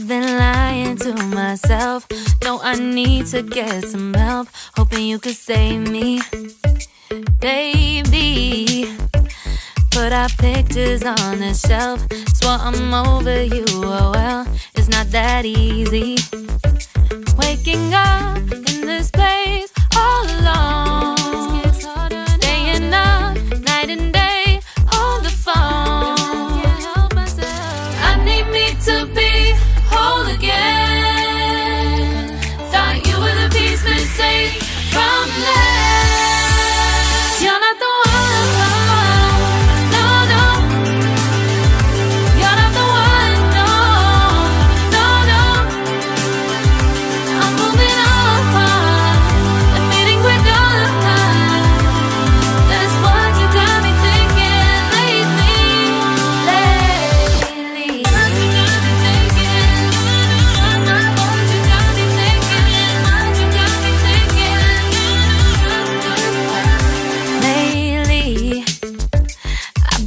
I've been lying to myself. No, I need to get some help. Hoping you could save me, baby. Put our pictures on the shelf. Swore I'm over you, oh well, it's not that easy. Waking up in this place all alone, staying up night and day on the phone. I need me to be whole again. Thought you were the piece missing from last. You're not the one.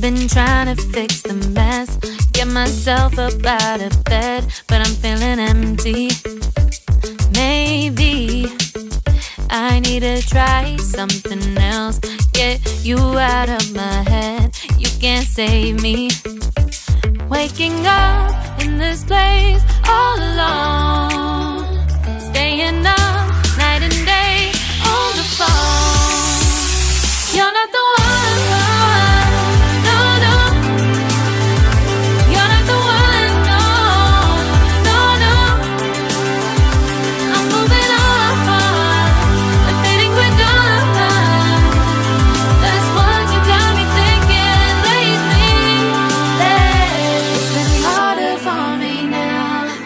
Been trying to fix the mess, get myself up out of bed, but I'm feeling empty. Maybe I need to try something else. Get you out of my head, you can't save me. Waking up in this place all alone, staying up night and day on the phone. You're not the one.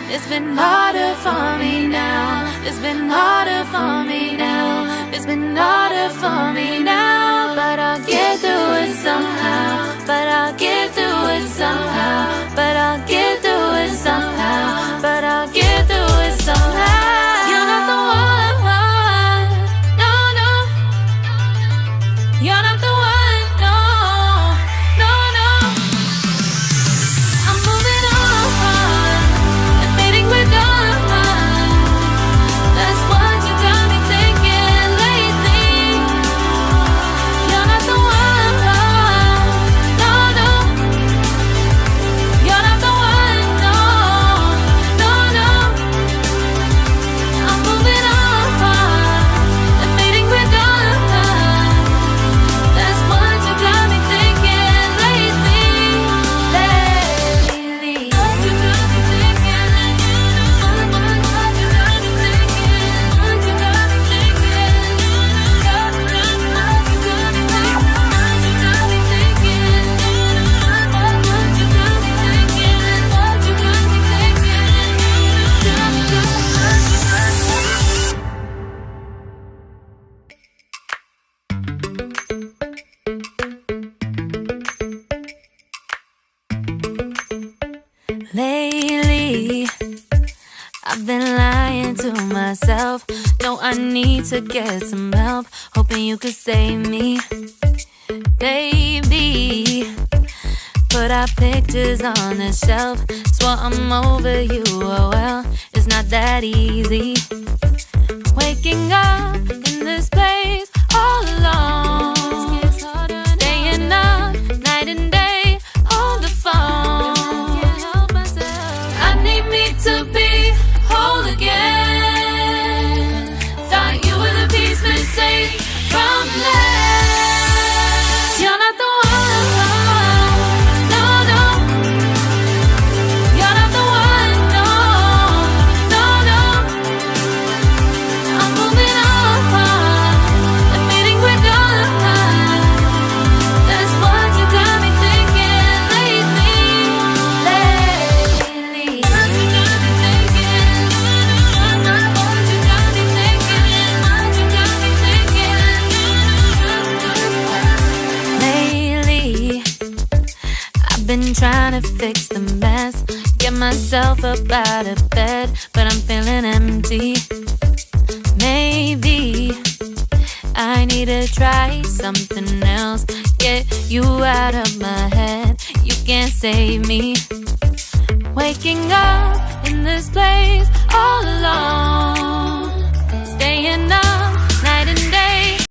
It's been harder for me now. It's been harder for me now. It's been harder for me now. But I'll get through it somehow. But I'll get through it somehow. But I'll get through it somehow. But I'll get through it somehow. You're not the one. No, no. You're not the one. No, no, no. I'm moving on. Lately, I've been lying to myself. No, I need to get some help. Hoping you could save me, baby. Put our pictures on the shelf. Swore I'm over you, oh well, it's not that easy. Waking up in this place all alone, staying up night and day on the phone. To be whole again. Thought you were the piece missing from last. You're not the one. No, no. You're not the one. No, no, no. I'm moving on. Admitting we're done. That's what you got me thinking lately. Been trying to fix the mess, get myself up out of bed, but I'm feeling empty. Maybe I need to try something else. Get you out of my head, you can't save me. Waking up in this place.